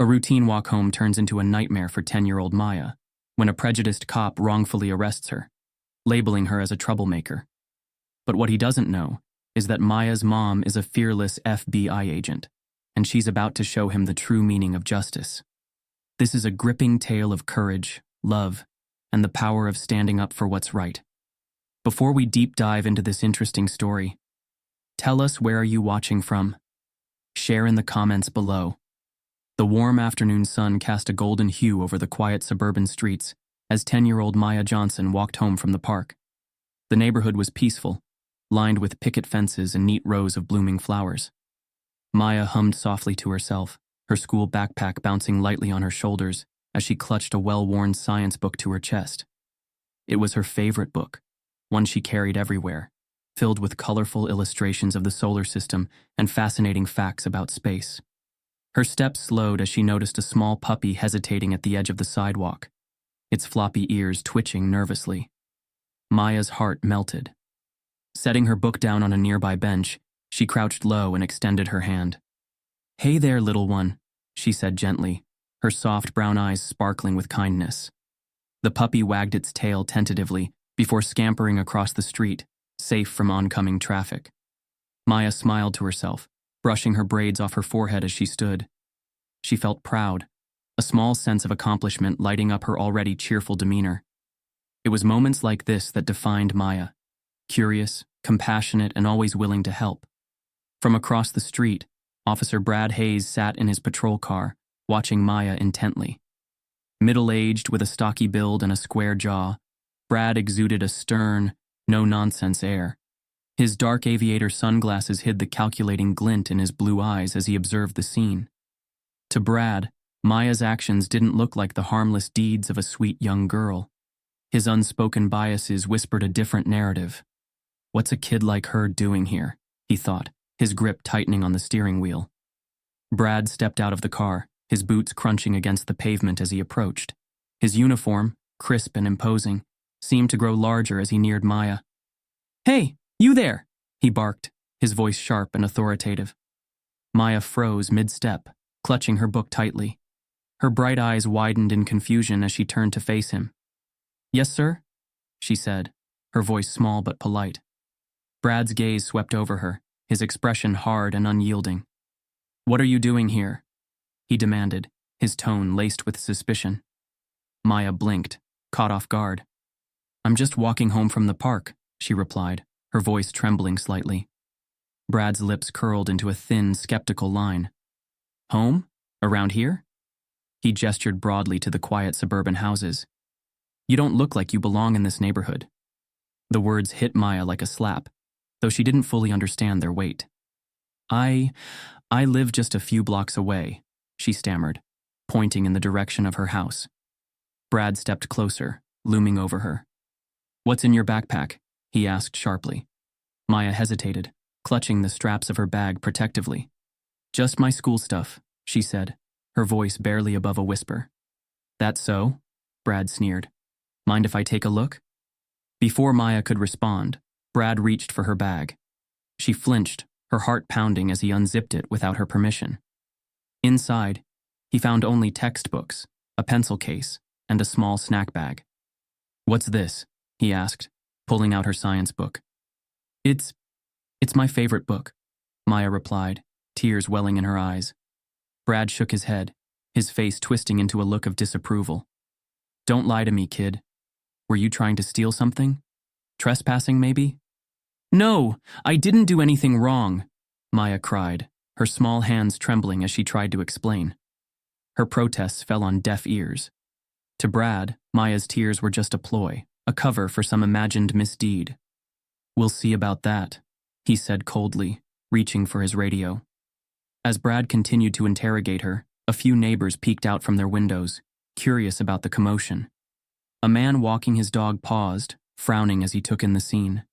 A routine walk home turns into a nightmare for 10-year-old Maya when a prejudiced cop wrongfully arrests her, labeling her as a troublemaker. But what he doesn't know is that Maya's mom is a fearless FBI agent, and she's about to show him the true meaning of justice. This is a gripping tale of courage, love, and the power of standing up for what's right. Before we deep dive into this interesting story, tell us, where are you watching from? Share in the comments below. The warm afternoon sun cast a golden hue over the quiet suburban streets as 10-year-old Maya Johnson walked home from the park. The neighborhood was peaceful, lined with picket fences and neat rows of blooming flowers. Maya hummed softly to herself, her school backpack bouncing lightly on her shoulders as she clutched a well-worn science book to her chest. It was her favorite book, one she carried everywhere, filled with colorful illustrations of the solar system and fascinating facts about space. Her steps slowed as she noticed a small puppy hesitating at the edge of the sidewalk, its floppy ears twitching nervously. Maya's heart melted. Setting her book down on a nearby bench, she crouched low and extended her hand. "Hey there, little one," she said gently, her soft brown eyes sparkling with kindness. The puppy wagged its tail tentatively before scampering across the street, safe from oncoming traffic. Maya smiled to herself, brushing her braids off her forehead as she stood. She felt proud, a small sense of accomplishment lighting up her already cheerful demeanor. It was moments like this that defined Maya, curious, compassionate, and always willing to help. From across the street, Officer Brad Hayes sat in his patrol car, watching Maya intently. Middle-aged with a stocky build and a square jaw, Brad exuded a stern, no-nonsense air. His dark aviator sunglasses hid the calculating glint in his blue eyes as he observed the scene. To Brad, Maya's actions didn't look like the harmless deeds of a sweet young girl. His unspoken biases whispered a different narrative. "What's a kid like her doing here?" he thought, his grip tightening on the steering wheel. Brad stepped out of the car, his boots crunching against the pavement as he approached. His uniform, crisp and imposing, seemed to grow larger as he neared Maya. "Hey, you there!" he barked, his voice sharp and authoritative. Maya froze mid-step, clutching her book tightly. Her bright eyes widened in confusion as she turned to face him. "Yes, sir?" she said, her voice small but polite. Brad's gaze swept over her, his expression hard and unyielding. "What are you doing here?" he demanded, his tone laced with suspicion. Maya blinked, caught off guard. "I'm just walking home from the park," she replied, her voice trembling slightly. Brad's lips curled into a thin, skeptical line. "Home? Around here?" He gestured broadly to the quiet suburban houses. "You don't look like you belong in this neighborhood." The words hit Maya like a slap, though she didn't fully understand their weight. I live just a few blocks away," she stammered, pointing in the direction of her house. Brad stepped closer, looming over her. "What's in your backpack?" he asked sharply. Maya hesitated, clutching the straps of her bag protectively. "Just my school stuff," she said, her voice barely above a whisper. "That so?" Brad sneered. "Mind if I take a look?" Before Maya could respond, Brad reached for her bag. She flinched, her heart pounding as he unzipped it without her permission. Inside, he found only textbooks, a pencil case, and a small snack bag. "What's this?" he asked, pulling out her science book. It's my favorite book," Maya replied, tears welling in her eyes. Brad shook his head, his face twisting into a look of disapproval. "Don't lie to me, kid. Were you trying to steal something? Trespassing, maybe?" "No, I didn't do anything wrong," Maya cried, her small hands trembling as she tried to explain. Her protests fell on deaf ears. To Brad, Maya's tears were just a ploy, a cover for some imagined misdeed. "We'll see about that," he said coldly, reaching for his radio. As Brad continued to interrogate her, a few neighbors peeked out from their windows, curious about the commotion. A man walking his dog paused, frowning as he took in the scene.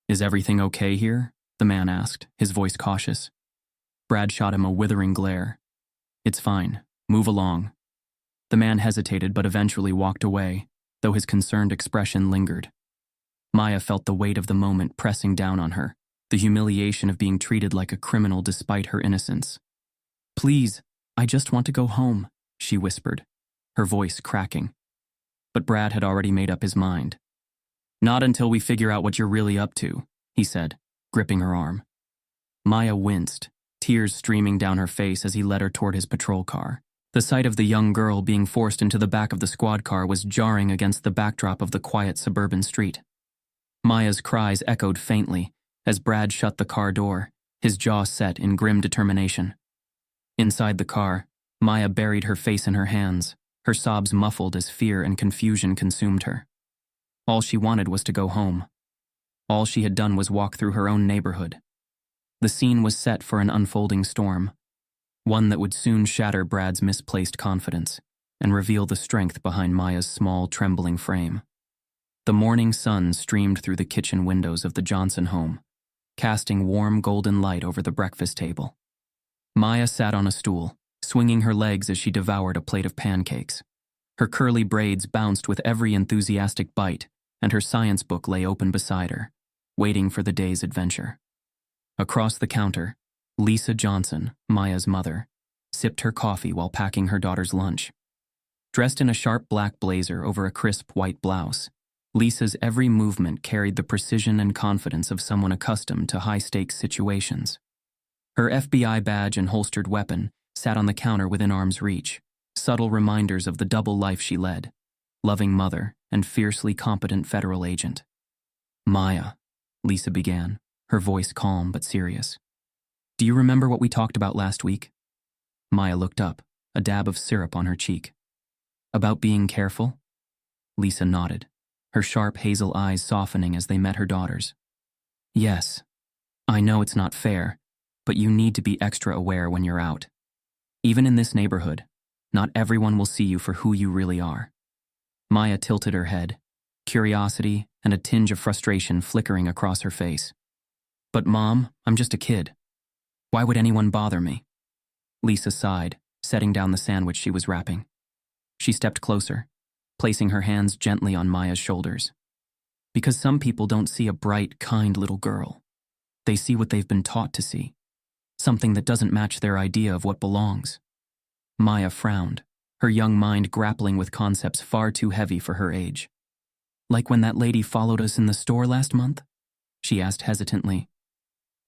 "Is everything okay here?" the man asked, his voice cautious. Brad shot him a withering glare. "It's fine. Move along." The man hesitated but eventually walked away, though his concerned expression lingered. Maya felt the weight of the moment pressing down on her, the humiliation of being treated like a criminal despite her innocence. "Please," I just want to go home, she whispered, her voice cracking. But Brad had already made up his mind. Not until we figure out what you're really up to, he said, gripping her arm. Maya winced, tears streaming down her face as he led her toward his patrol car. The sight of the young girl being forced into the back of the squad car was jarring against the backdrop of the quiet suburban street. Maya's cries echoed faintly as Brad shut the car door, his jaw set in grim determination. Inside the car, Maya buried her face in her hands, her sobs muffled as fear and confusion consumed her. All she wanted was to go home. All she had done was walk through her own neighborhood. The scene was set for an unfolding storm, one that would soon shatter Brad's misplaced confidence and reveal the strength behind Maya's small, trembling frame. The morning sun streamed through the kitchen windows of the Johnson home, casting warm golden light over the breakfast table. Maya sat on a stool, swinging her legs as she devoured a plate of pancakes. Her curly braids bounced with every enthusiastic bite, and her science book lay open beside her, waiting for the day's adventure. Across the counter, Lisa Johnson, Maya's mother, sipped her coffee while packing her daughter's lunch. Dressed in a sharp black blazer over a crisp white blouse, Lisa's every movement carried the precision and confidence of someone accustomed to high-stakes situations. Her FBI badge and holstered weapon sat on the counter within arm's reach, subtle reminders of the double life she led, loving mother and fiercely competent federal agent. Maya, Lisa began, her voice calm but serious. Do you remember what we talked about last week? Maya looked up, a dab of syrup on her cheek. About being careful? Lisa nodded, her sharp hazel eyes softening as they met her daughter's. Yes. I know it's not fair, but you need to be extra aware when you're out. Even in this neighborhood, not everyone will see you for who you really are. Maya tilted her head, curiosity and a tinge of frustration flickering across her face. But Mom, I'm just a kid. Why would anyone bother me? Lisa sighed, setting down the sandwich she was wrapping. She stepped closer, placing her hands gently on Maya's shoulders. Because some people don't see a bright, kind little girl. They see what they've been taught to see. Something that doesn't match their idea of what belongs. Maya frowned, her young mind grappling with concepts far too heavy for her age. Like when that lady followed us in the store last month? She asked hesitantly.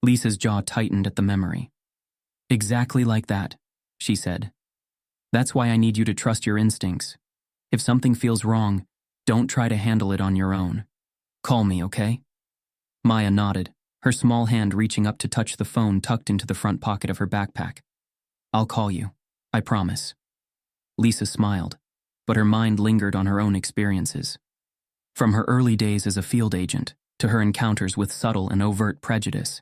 Lisa's jaw tightened at the memory. Exactly like that, she said. That's why I need you to trust your instincts. If something feels wrong, don't try to handle it on your own. Call me, okay? Maya nodded, her small hand reaching up to touch the phone tucked into the front pocket of her backpack. I'll call you, I promise. Lisa smiled, but her mind lingered on her own experiences. From her early days as a field agent to her encounters with subtle and overt prejudice,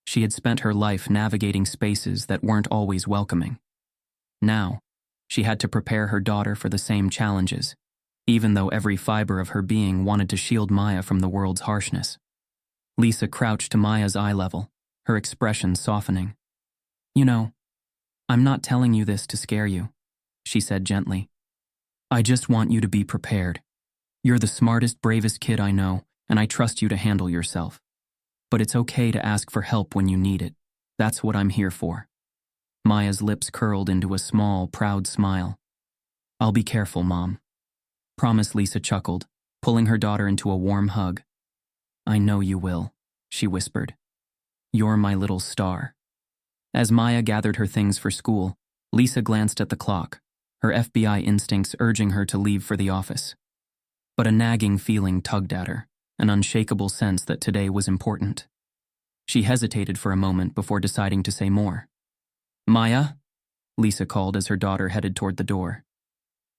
she had spent her life navigating spaces that weren't always welcoming. Now, she had to prepare her daughter for the same challenges, even though every fiber of her being wanted to shield Maya from the world's harshness. Lisa crouched to Maya's eye level, her expression softening. You know, I'm not telling you this to scare you, she said gently. I just want you to be prepared. You're the smartest, bravest kid I know, and I trust you to handle yourself. But it's okay to ask for help when you need it. That's what I'm here for. Maya's lips curled into a small, proud smile. I'll be careful, Mom. Promise, Lisa chuckled, pulling her daughter into a warm hug. I know you will, she whispered. You're my little star. As Maya gathered her things for school, Lisa glanced at the clock, her FBI instincts urging her to leave for the office. But a nagging feeling tugged at her, an unshakable sense that today was important. She hesitated for a moment before deciding to say more. Maya? Lisa called as her daughter headed toward the door.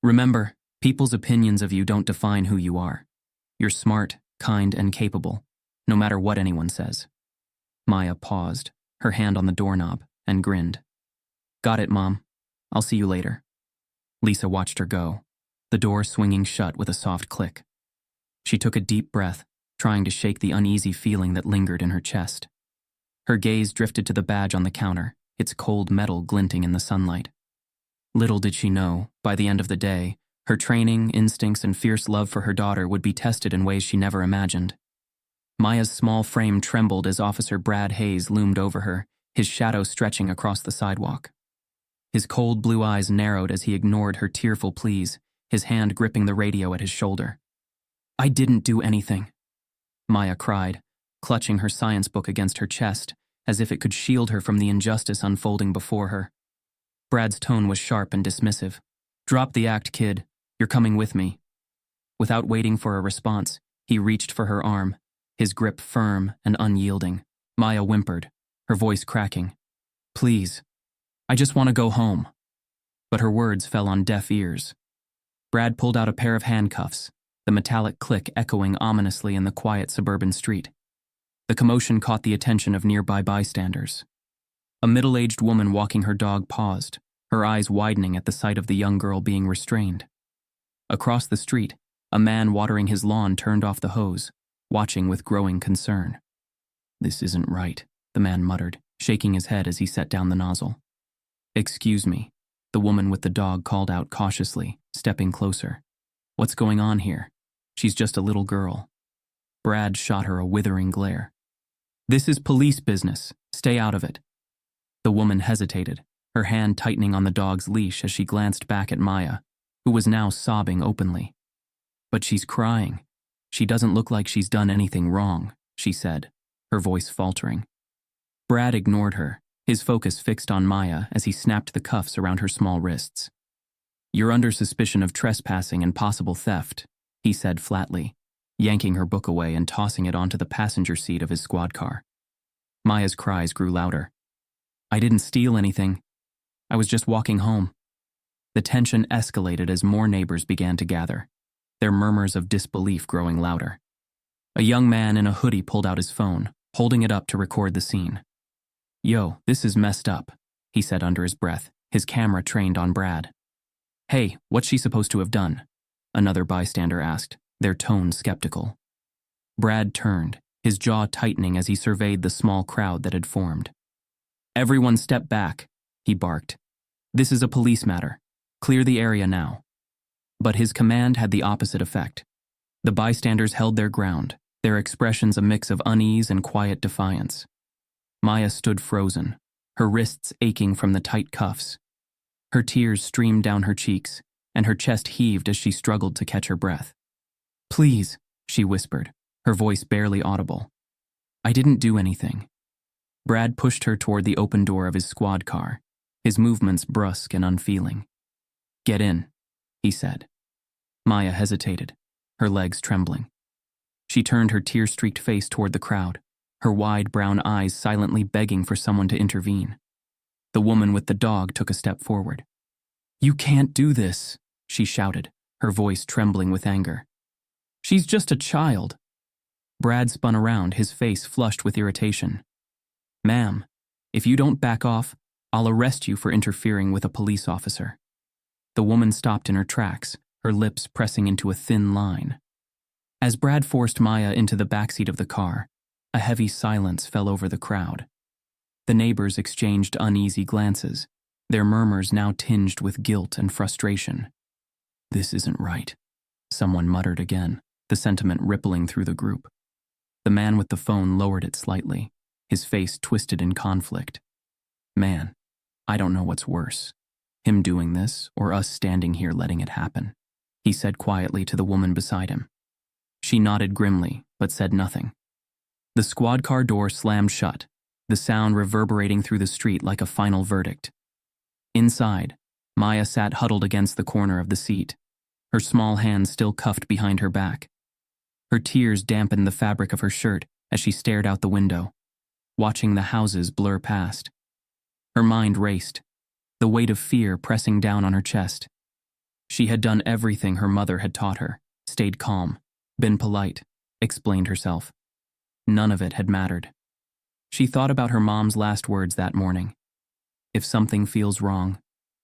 Remember, people's opinions of you don't define who you are. You're smart, kind, and capable, no matter what anyone says. Maya paused, her hand on the doorknob, and grinned. Got it, Mom. I'll see you later. Lisa watched her go, the door swinging shut with a soft click. She took a deep breath, trying to shake the uneasy feeling that lingered in her chest. Her gaze drifted to the badge on the counter, its cold metal glinting in the sunlight. Little did she know, by the end of the day, her training, instincts, and fierce love for her daughter would be tested in ways she never imagined. Maya's small frame trembled as Officer Brad Hayes loomed over her, his shadow stretching across the sidewalk. His cold blue eyes narrowed as he ignored her tearful pleas, his hand gripping the radio at his shoulder. "I didn't do anything," Maya cried, clutching her science book against her chest, as if it could shield her from the injustice unfolding before her. Brad's tone was sharp and dismissive. "Drop the act, kid. You're coming with me." Without waiting for a response, he reached for her arm, his grip firm and unyielding. Maya whimpered, her voice cracking. "Please, I just want to go home." But her words fell on deaf ears. Brad pulled out a pair of handcuffs, the metallic click echoing ominously in the quiet suburban street. The commotion caught the attention of nearby bystanders. A middle-aged woman walking her dog paused, her eyes widening at the sight of the young girl being restrained. Across the street, a man watering his lawn turned off the hose, watching with growing concern. "This isn't right," the man muttered, shaking his head as he set down the nozzle. "Excuse me," the woman with the dog called out cautiously, stepping closer. "What's going on here? She's just a little girl." Brad shot her a withering glare. "This is police business. Stay out of it." The woman hesitated, her hand tightening on the dog's leash as she glanced back at Maya, who was now sobbing openly. "But she's crying. She doesn't look like she's done anything wrong," she said, her voice faltering. Brad ignored her, his focus fixed on Maya as he snapped the cuffs around her small wrists. "You're under suspicion of trespassing and possible theft," he said flatly, yanking her book away and tossing it onto the passenger seat of his squad car. Maya's cries grew louder. "I didn't steal anything. I was just walking home." The tension escalated as more neighbors began to gather, their murmurs of disbelief growing louder. A young man in a hoodie pulled out his phone, holding it up to record the scene. "Yo, this is messed up," he said under his breath, his camera trained on Brad. "Hey, what's she supposed to have done?" another bystander asked, their tone skeptical. Brad turned, his jaw tightening as he surveyed the small crowd that had formed. "Everyone step back," he barked. "This is a police matter. Clear the area now." But his command had the opposite effect. The bystanders held their ground, their expressions a mix of unease and quiet defiance. Maya stood frozen, her wrists aching from the tight cuffs. Her tears streamed down her cheeks, and her chest heaved as she struggled to catch her breath. "Please," she whispered, her voice barely audible. "I didn't do anything." Brad pushed her toward the open door of his squad car, his movements brusque and unfeeling. "Get in," he said. Maya hesitated, her legs trembling. She turned her tear-streaked face toward the crowd, her wide brown eyes silently begging for someone to intervene. The woman with the dog took a step forward. "You can't do this," she shouted, her voice trembling with anger. "She's just a child." Brad spun around, his face flushed with irritation. "Ma'am, if you don't back off, I'll arrest you for interfering with a police officer." The woman stopped in her tracks, her lips pressing into a thin line. As Brad forced Maya into the backseat of the car, a heavy silence fell over the crowd. The neighbors exchanged uneasy glances, their murmurs now tinged with guilt and frustration. "This isn't right," someone muttered again, the sentiment rippling through the group. The man with the phone lowered it slightly, his face twisted in conflict. "Man, I don't know what's worse, him doing this or us standing here letting it happen," he said quietly to the woman beside him. She nodded grimly, but said nothing. The squad car door slammed shut, the sound reverberating through the street like a final verdict. Inside, Maya sat huddled against the corner of the seat, her small hands still cuffed behind her back. Her tears dampened the fabric of her shirt as she stared out the window, watching the houses blur past. Her mind raced, the weight of fear pressing down on her chest. She had done everything her mother had taught her, stayed calm, been polite, explained herself. None of it had mattered. She thought about her mom's last words that morning. "If something feels wrong,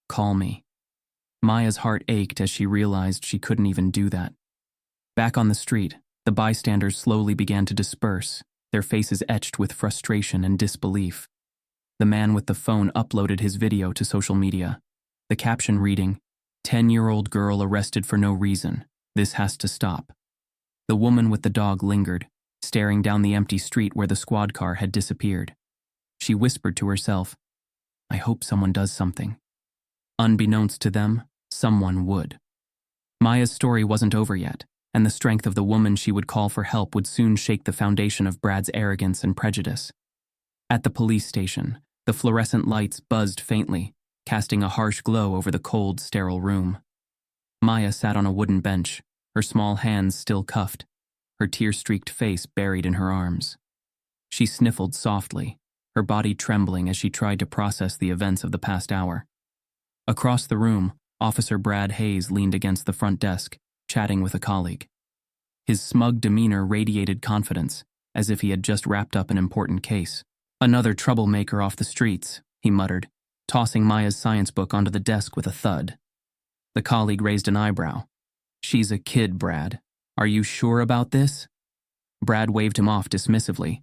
call me." Maya's heart ached as she realized she couldn't even do that. Back on the street, the bystanders slowly began to disperse, their faces etched with frustration and disbelief. The man with the phone uploaded his video to social media, the caption reading, "10-year-old girl arrested for no reason. This has to stop." The woman with the dog lingered, staring down the empty street where the squad car had disappeared. She whispered to herself, "I hope someone does something." Unbeknownst to them, someone would. Maya's story wasn't over yet, and the strength of the woman she would call for help would soon shake the foundation of Brad's arrogance and prejudice. At the police station, the fluorescent lights buzzed faintly, casting a harsh glow over the cold, sterile room. Maya sat on a wooden bench, her small hands still cuffed, her tear-streaked face buried in her arms. She sniffled softly, her body trembling as she tried to process the events of the past hour. Across the room, Officer Brad Hayes leaned against the front desk, chatting with a colleague. His smug demeanor radiated confidence, as if he had just wrapped up an important case. "Another troublemaker off the streets," he muttered, tossing Maya's science book onto the desk with a thud. The colleague raised an eyebrow. "She's a kid, Brad. Are you sure about this?" Brad waved him off dismissively.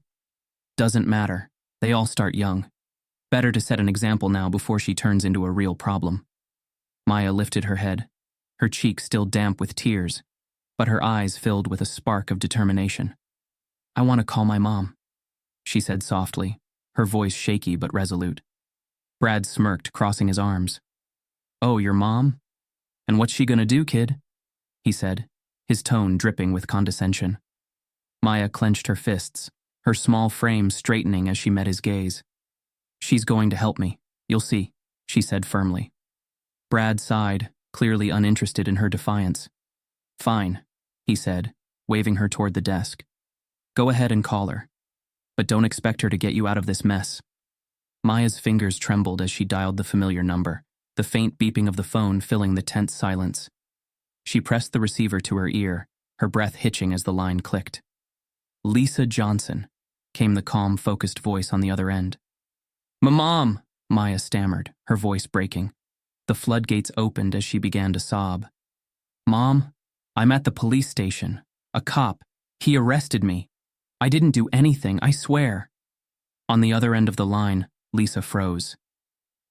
"Doesn't matter. They all start young. Better to set an example now before she turns into a real problem." Maya lifted her head, her cheeks still damp with tears, but her eyes filled with a spark of determination. "I want to call my mom," she said softly, her voice shaky but resolute. Brad smirked, crossing his arms. "Oh, your mom? And what's she gonna do, kid?" he said, his tone dripping with condescension. Maya clenched her fists, her small frame straightening as she met his gaze. "She's going to help me. You'll see," she said firmly. Brad sighed, clearly uninterested in her defiance. "Fine," he said, waving her toward the desk. "Go ahead and call her. But don't expect her to get you out of this mess." Maya's fingers trembled as she dialed the familiar number, the faint beeping of the phone filling the tense silence. She pressed the receiver to her ear, her breath hitching as the line clicked. "Lisa Johnson," came the calm, focused voice on the other end. "Mom," Maya stammered, her voice breaking. The floodgates opened as she began to sob. "Mom, I'm at the police station. A cop. He arrested me. I didn't do anything, I swear." On the other end of the line, Lisa froze.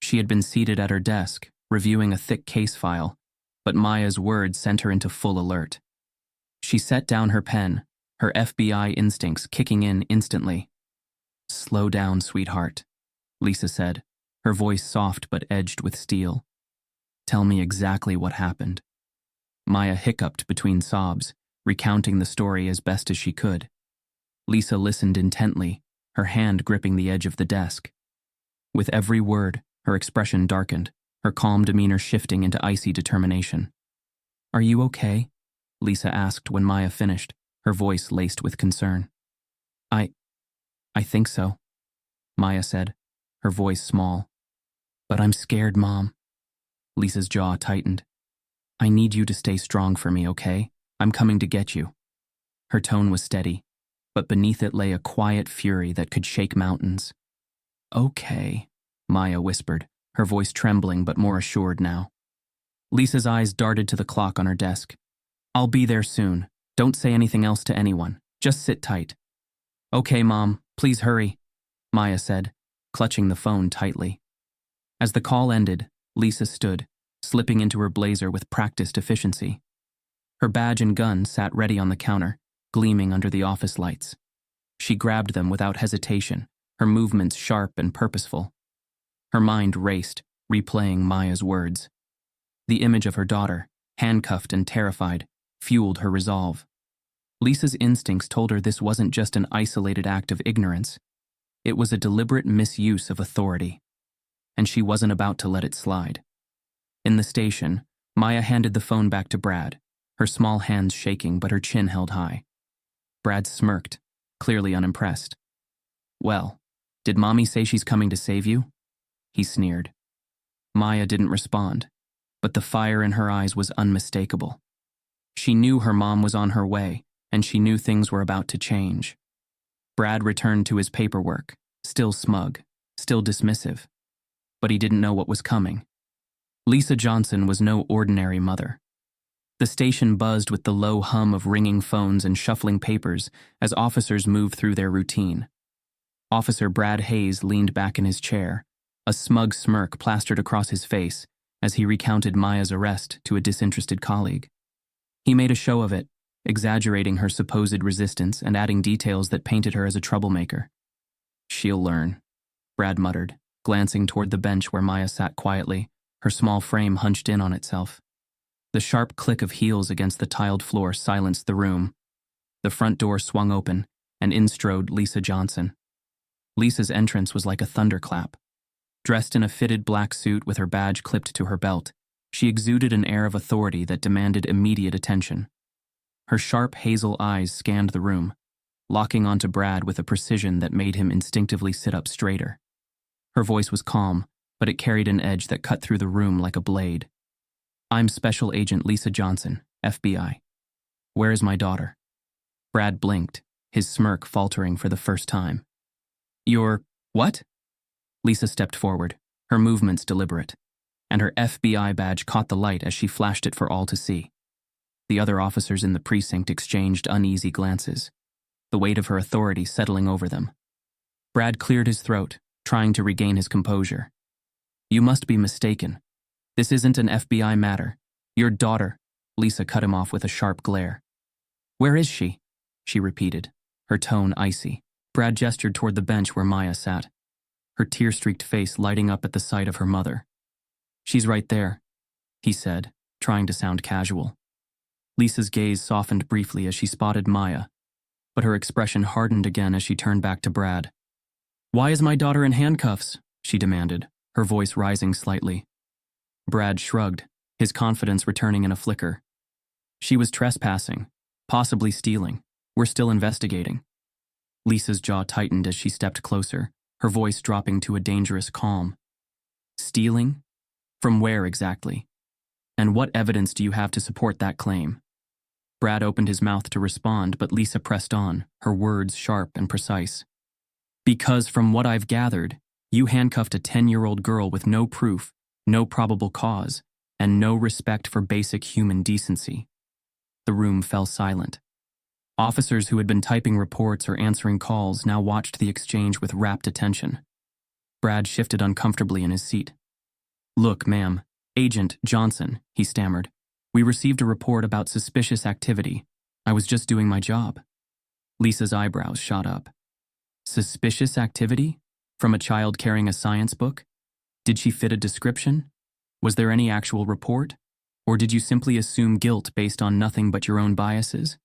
She had been seated at her desk, reviewing a thick case file, but Maya's words sent her into full alert. She set down her pen, her FBI instincts kicking in instantly. "Slow down, sweetheart," Lisa said, her voice soft but edged with steel. "Tell me exactly what happened." Maya hiccuped between sobs, recounting the story as best as she could. Lisa listened intently, her hand gripping the edge of the desk. With every word, her expression darkened, her calm demeanor shifting into icy determination. "Are you okay?" Lisa asked when Maya finished, her voice laced with concern. I think so," Maya said, her voice small. "But I'm scared, Mom." Lisa's jaw tightened. "I need you to stay strong for me, okay? I'm coming to get you." Her tone was steady, but beneath it lay a quiet fury that could shake mountains. "Okay," Maya whispered, her voice trembling but more assured now. Lisa's eyes darted to the clock on her desk. "I'll be there soon. Don't say anything else to anyone. Just sit tight." "Okay, Mom, please hurry," Maya said, clutching the phone tightly. As the call ended, Lisa stood, slipping into her blazer with practiced efficiency. Her badge and gun sat ready on the counter, gleaming under the office lights. She grabbed them without hesitation, her movements sharp and purposeful. Her mind raced, replaying Maya's words. The image of her daughter, handcuffed and terrified, fueled her resolve. Lisa's instincts told her this wasn't just an isolated act of ignorance. It was a deliberate misuse of authority. And she wasn't about to let it slide. In the station, Maya handed the phone back to Brad, her small hands shaking but her chin held high. Brad smirked, clearly unimpressed. "Well, did Mommy say she's coming to save you?" he sneered. Maya didn't respond, but the fire in her eyes was unmistakable. She knew her mom was on her way, and she knew things were about to change. Brad returned to his paperwork, still smug, still dismissive. But he didn't know what was coming. Lisa Johnson was no ordinary mother. The station buzzed with the low hum of ringing phones and shuffling papers as officers moved through their routine. Officer Brad Hayes leaned back in his chair, a smug smirk plastered across his face as he recounted Maya's arrest to a disinterested colleague. He made a show of it, exaggerating her supposed resistance and adding details that painted her as a troublemaker. "She'll learn," Brad muttered, glancing toward the bench where Maya sat quietly, her small frame hunched in on itself. The sharp click of heels against the tiled floor silenced the room. The front door swung open, and in strode Lisa Johnson. Lisa's entrance was like a thunderclap. Dressed in a fitted black suit with her badge clipped to her belt, she exuded an air of authority that demanded immediate attention. Her sharp hazel eyes scanned the room, locking onto Brad with a precision that made him instinctively sit up straighter. Her voice was calm, but it carried an edge that cut through the room like a blade. "I'm Special Agent Lisa Johnson, FBI. Where is my daughter?" Brad blinked, his smirk faltering for the first time. "You're what?" Lisa stepped forward, her movements deliberate, and her FBI badge caught the light as she flashed it for all to see. The other officers in the precinct exchanged uneasy glances, the weight of her authority settling over them. Brad cleared his throat, trying to regain his composure. "You must be mistaken. This isn't an FBI matter. Your daughter," Lisa cut him off with a sharp glare. "Where is she?" she repeated, her tone icy. Brad gestured toward the bench where Maya sat, her tear-streaked face lighting up at the sight of her mother. "She's right there," he said, trying to sound casual. Lisa's gaze softened briefly as she spotted Maya, but her expression hardened again as she turned back to Brad. "Why is my daughter in handcuffs?" she demanded, her voice rising slightly. Brad shrugged, his confidence returning in a flicker. "She was trespassing, possibly stealing. We're still investigating." Lisa's jaw tightened as she stepped closer, her voice dropping to a dangerous calm. "Stealing? From where exactly? And what evidence do you have to support that claim?" Brad opened his mouth to respond, but Lisa pressed on, her words sharp and precise. "Because from what I've gathered, you handcuffed a 10-year-old girl with no proof, no probable cause, and no respect for basic human decency." The room fell silent. Officers who had been typing reports or answering calls now watched the exchange with rapt attention. Brad shifted uncomfortably in his seat. "Look, ma'am, Agent Johnson," he stammered. "We received a report about suspicious activity. I was just doing my job." Lisa's eyebrows shot up. "Suspicious activity? From a child carrying a science book? Did she fit a description? Was there any actual report? Or did you simply assume guilt based on nothing but your own biases?"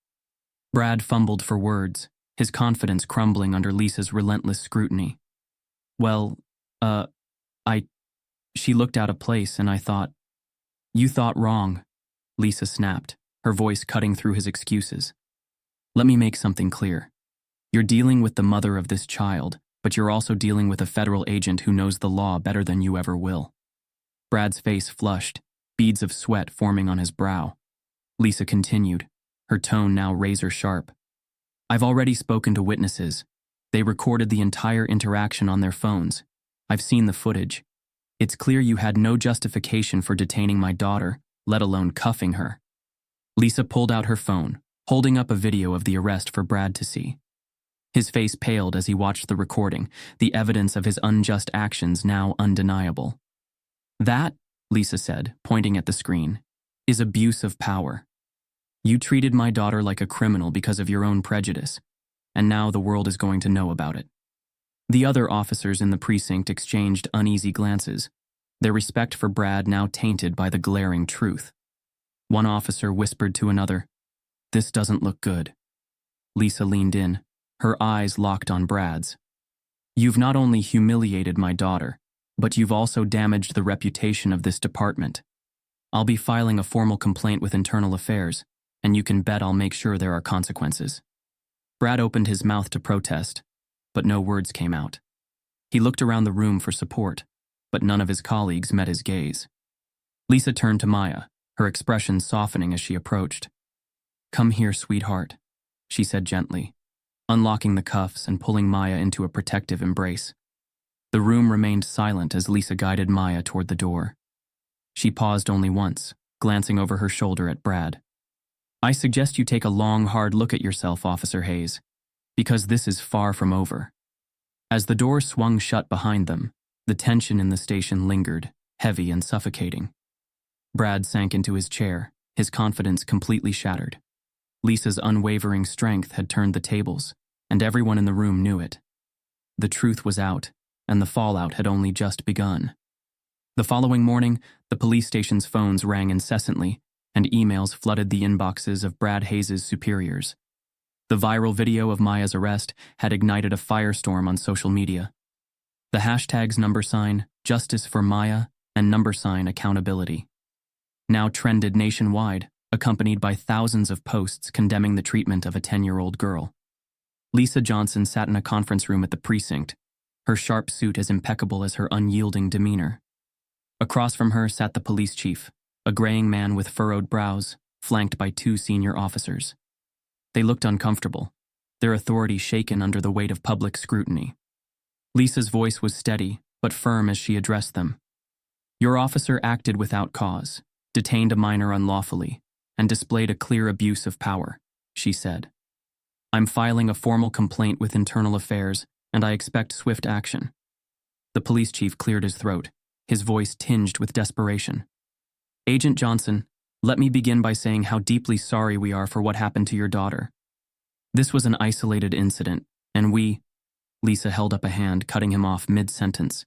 Brad fumbled for words, his confidence crumbling under Lisa's relentless scrutiny. "Well, she looked out of place and I thought." "You thought wrong," Lisa snapped, her voice cutting through his excuses. "Let me make something clear. You're dealing with the mother of this child, but you're also dealing with a federal agent who knows the law better than you ever will." Brad's face flushed, beads of sweat forming on his brow. Lisa continued, her tone now razor-sharp. "I've already spoken to witnesses. They recorded the entire interaction on their phones. I've seen the footage. It's clear you had no justification for detaining my daughter, let alone cuffing her." Lisa pulled out her phone, holding up a video of the arrest for Brad to see. His face paled as he watched the recording, the evidence of his unjust actions now undeniable. "That," Lisa said, pointing at the screen, "is abuse of power. You treated my daughter like a criminal because of your own prejudice, and now the world is going to know about it." The other officers in the precinct exchanged uneasy glances, their respect for Brad now tainted by the glaring truth. One officer whispered to another, "This doesn't look good." Lisa leaned in, her eyes locked on Brad's. "You've not only humiliated my daughter, but you've also damaged the reputation of this department. I'll be filing a formal complaint with Internal Affairs, and you can bet I'll make sure there are consequences." Brad opened his mouth to protest, but no words came out. He looked around the room for support, but none of his colleagues met his gaze. Lisa turned to Maya, her expression softening as she approached. "Come here, sweetheart," she said gently, unlocking the cuffs and pulling Maya into a protective embrace. The room remained silent as Lisa guided Maya toward the door. She paused only once, glancing over her shoulder at Brad. "I suggest you take a long, hard look at yourself, Officer Hayes, because this is far from over." As the door swung shut behind them, the tension in the station lingered, heavy and suffocating. Brad sank into his chair, his confidence completely shattered. Lisa's unwavering strength had turned the tables, and everyone in the room knew it. The truth was out, and the fallout had only just begun. The following morning, the police station's phones rang incessantly, and emails flooded the inboxes of Brad Hayes' superiors. The viral video of Maya's arrest had ignited a firestorm on social media. The hashtags #Justice for Maya and #Accountability now trended nationwide, accompanied by thousands of posts condemning the treatment of a 10-year-old girl. Lisa Johnson sat in a conference room at the precinct, her sharp suit as impeccable as her unyielding demeanor. Across from her sat the police chief, a graying man with furrowed brows, flanked by 2 senior officers. They looked uncomfortable, their authority shaken under the weight of public scrutiny. Lisa's voice was steady, but firm as she addressed them. "Your officer acted without cause, detained a minor unlawfully, and displayed a clear abuse of power," she said. "I'm filing a formal complaint with Internal Affairs, and I expect swift action." The police chief cleared his throat, his voice tinged with desperation. "Agent Johnson, let me begin by saying how deeply sorry we are for what happened to your daughter. This was an isolated incident, and we—" Lisa held up a hand, cutting him off mid-sentence.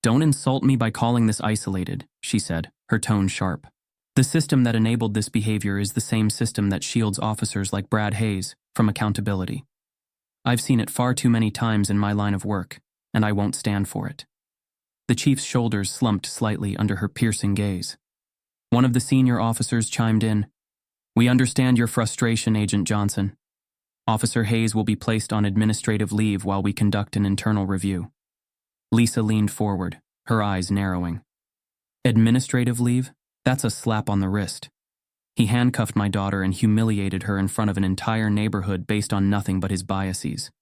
"Don't insult me by calling this isolated," she said, her tone sharp. "The system that enabled this behavior is the same system that shields officers like Brad Hayes from accountability. I've seen it far too many times in my line of work, and I won't stand for it." The chief's shoulders slumped slightly under her piercing gaze. One of the senior officers chimed in, "We understand your frustration, Agent Johnson. Officer Hayes will be placed on administrative leave while we conduct an internal review." Lisa leaned forward, her eyes narrowing. "Administrative leave? That's a slap on the wrist. He handcuffed my daughter and humiliated her in front of an entire neighborhood based on nothing but his biases.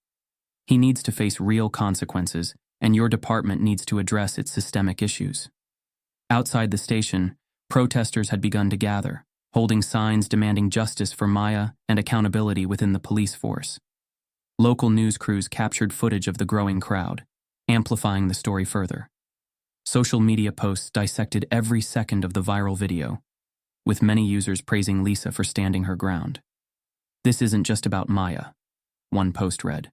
He needs to face real consequences, and your department needs to address its systemic issues." Outside the station, protesters had begun to gather, holding signs demanding justice for Maya and accountability within the police force. Local news crews captured footage of the growing crowd, amplifying the story further. Social media posts dissected every second of the viral video, with many users praising Lisa for standing her ground. "This isn't just about Maya," one post read.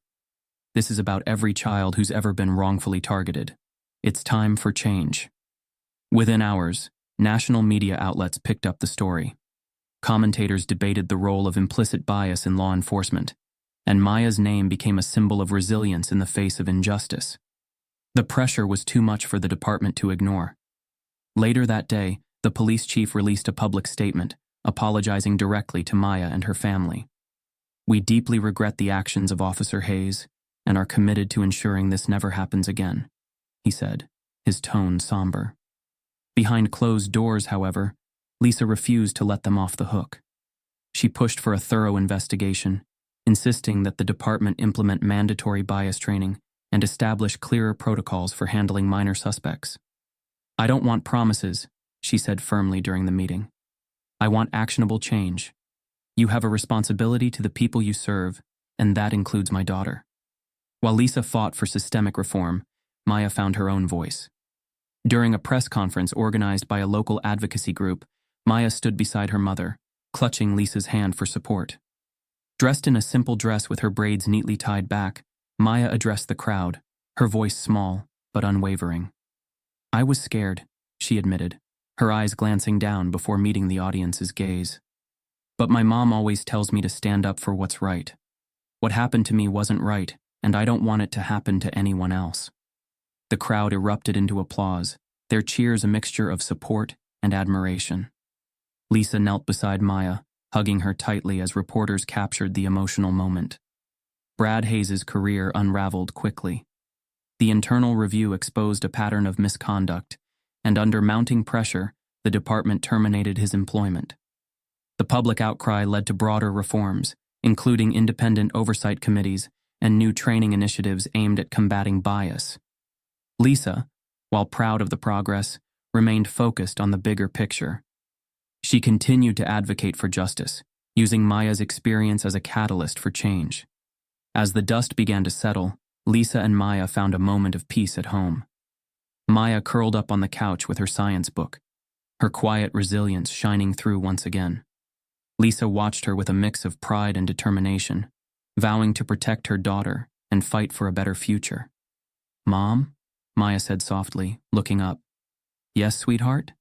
"This is about every child who's ever been wrongfully targeted. It's time for change." Within hours, national media outlets picked up the story. Commentators debated the role of implicit bias in law enforcement, and Maya's name became a symbol of resilience in the face of injustice. The pressure was too much for the department to ignore. Later that day, the police chief released a public statement, apologizing directly to Maya and her family. "We deeply regret the actions of Officer Hayes and are committed to ensuring this never happens again," he said, his tone somber. Behind closed doors, however, Lisa refused to let them off the hook. She pushed for a thorough investigation, insisting that the department implement mandatory bias training and establish clearer protocols for handling minor suspects. "I don't want promises," she said firmly during the meeting. "I want actionable change. You have a responsibility to the people you serve, and that includes my daughter." While Lisa fought for systemic reform, Maya found her own voice. During a press conference organized by a local advocacy group, Maya stood beside her mother, clutching Lisa's hand for support. Dressed in a simple dress with her braids neatly tied back, Maya addressed the crowd, her voice small but unwavering. "I was scared," she admitted, her eyes glancing down before meeting the audience's gaze. "But my mom always tells me to stand up for what's right. What happened to me wasn't right, and I don't want it to happen to anyone else." The crowd erupted into applause, their cheers a mixture of support and admiration. Lisa knelt beside Maya, hugging her tightly as reporters captured the emotional moment. Brad Hayes' career unraveled quickly. The internal review exposed a pattern of misconduct, and under mounting pressure, the department terminated his employment. The public outcry led to broader reforms, including independent oversight committees and new training initiatives aimed at combating bias. Lisa, while proud of the progress, remained focused on the bigger picture. She continued to advocate for justice, using Maya's experience as a catalyst for change. As the dust began to settle, Lisa and Maya found a moment of peace at home. Maya curled up on the couch with her science book, her quiet resilience shining through once again. Lisa watched her with a mix of pride and determination, vowing to protect her daughter and fight for a better future. "Mom?" Maya said softly, looking up. Yes, sweetheart?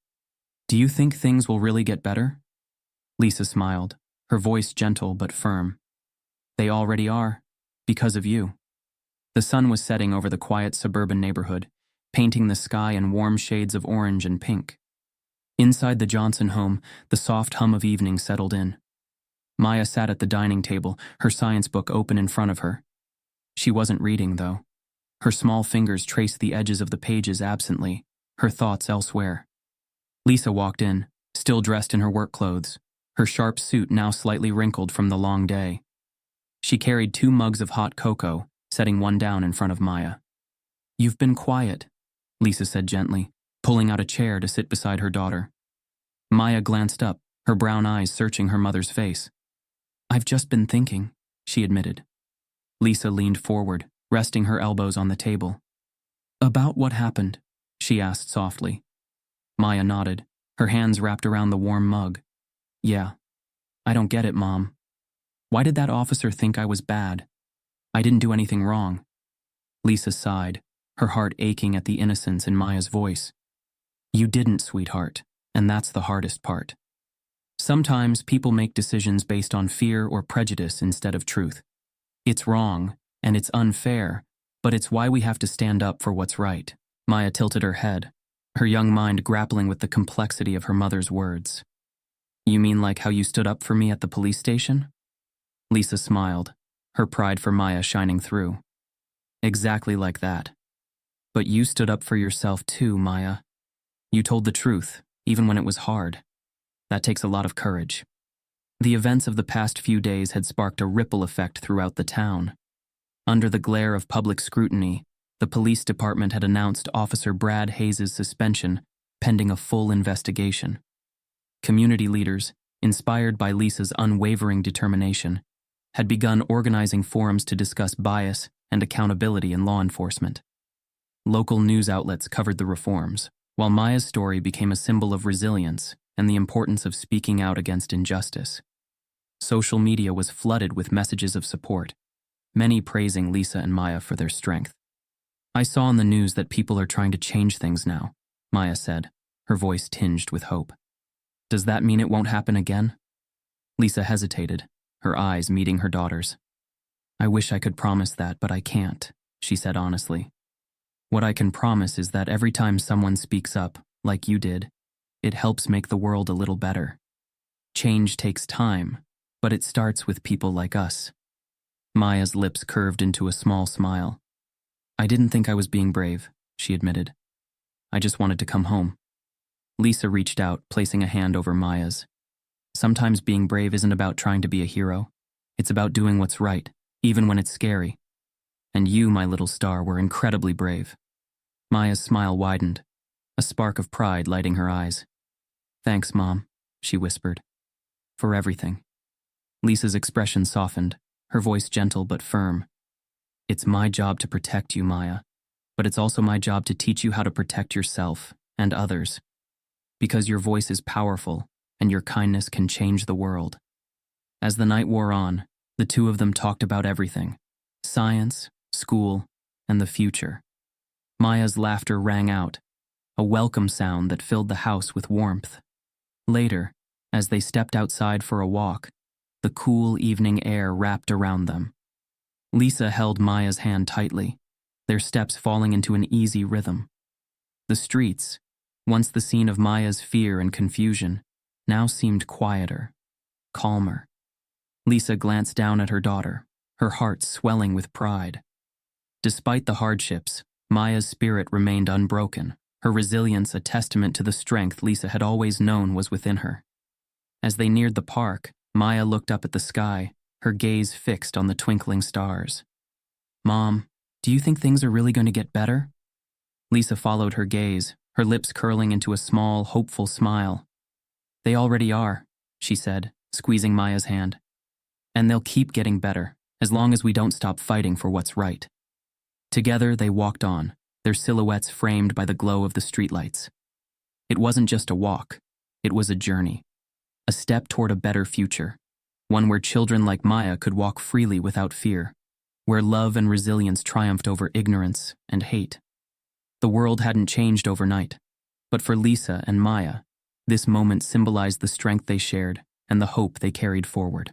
Do you think things will really get better? Lisa smiled, her voice gentle but firm. They already are, because of you. The sun was setting over the quiet suburban neighborhood, painting the sky in warm shades of orange and pink. Inside the Johnson home, the soft hum of evening settled in. Maya sat at the dining table, her science book open in front of her. She wasn't reading, though. Her small fingers traced the edges of the pages absently, her thoughts elsewhere. Lisa walked in, still dressed in her work clothes, her sharp suit now slightly wrinkled from the long day. She carried 2 mugs of hot cocoa, setting one down in front of Maya. "You've been quiet," Lisa said gently, pulling out a chair to sit beside her daughter. Maya glanced up, her brown eyes searching her mother's face. "I've just been thinking," she admitted. Lisa leaned forward, resting her elbows on the table. "About what happened?" she asked softly. Maya nodded, her hands wrapped around the warm mug. "Yeah. I don't get it, Mom. Why did that officer think I was bad? I didn't do anything wrong." Lisa sighed, her heart aching at the innocence in Maya's voice. "You didn't, sweetheart, and that's the hardest part. Sometimes people make decisions based on fear or prejudice instead of truth. It's wrong, and it's unfair, but it's why we have to stand up for what's right." Maya tilted her head, her young mind grappling with the complexity of her mother's words. "You mean like how you stood up for me at the police station?" Lisa smiled, her pride for Maya shining through. "Exactly like that. But you stood up for yourself too, Maya. You told the truth, even when it was hard. That takes a lot of courage." The events of the past few days had sparked a ripple effect throughout the town. Under the glare of public scrutiny, the police department had announced Officer Brad Hayes' suspension, pending a full investigation. Community leaders, inspired by Lisa's unwavering determination, had begun organizing forums to discuss bias and accountability in law enforcement. Local news outlets covered the reforms, while Maya's story became a symbol of resilience and the importance of speaking out against injustice. Social media was flooded with messages of support, many praising Lisa and Maya for their strength. "I saw in the news that people are trying to change things now," Maya said, her voice tinged with hope. "Does that mean it won't happen again?" Lisa hesitated, her eyes meeting her daughter's. "I wish I could promise that, but I can't," she said honestly. "What I can promise is that every time someone speaks up, like you did, it helps make the world a little better. Change takes time, but it starts with people like us." Maya's lips curved into a small smile. "I didn't think I was being brave," she admitted. "I just wanted to come home." Lisa reached out, placing a hand over Maya's. "Sometimes being brave isn't about trying to be a hero. It's about doing what's right, even when it's scary. And you, my little star, were incredibly brave." Maya's smile widened, a spark of pride lighting her eyes. "Thanks, Mom," she whispered. "For everything." Lisa's expression softened, her voice gentle but firm. "It's my job to protect you, Maya, but it's also my job to teach you how to protect yourself and others. Because your voice is powerful, and your kindness can change the world." As the night wore on, the two of them talked about everything: science, school, and the future. Maya's laughter rang out, a welcome sound that filled the house with warmth. Later, as they stepped outside for a walk, the cool evening air wrapped around them. Lisa held Maya's hand tightly, their steps falling into an easy rhythm. The streets, once the scene of Maya's fear and confusion, now seemed quieter, calmer. Lisa glanced down at her daughter, her heart swelling with pride. Despite the hardships, Maya's spirit remained unbroken, her resilience a testament to the strength Lisa had always known was within her. As they neared the park, Maya looked up at the sky, her gaze fixed on the twinkling stars. "Mom, do you think things are really going to get better?" Lisa followed her gaze, her lips curling into a small, hopeful smile. "They already are," she said, squeezing Maya's hand. "And they'll keep getting better, as long as we don't stop fighting for what's right." Together they walked on, their silhouettes framed by the glow of the streetlights. It wasn't just a walk, it was a journey. A step toward a better future, one where children like Maya could walk freely without fear, where love and resilience triumphed over ignorance and hate. The world hadn't changed overnight, But for Lisa and Maya, this moment symbolized the strength they shared and the hope they carried forward.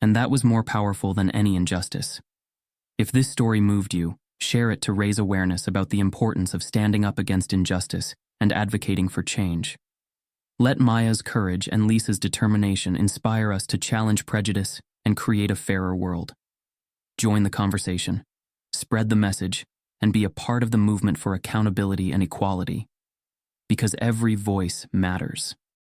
And that was more powerful than any injustice. If this story moved you, share it to raise awareness about the importance of standing up against injustice and advocating for change. Let Maya's courage and Lisa's determination inspire us to challenge prejudice and create a fairer world. Join the conversation, spread the message, and be a part of the movement for accountability and equality. Because every voice matters.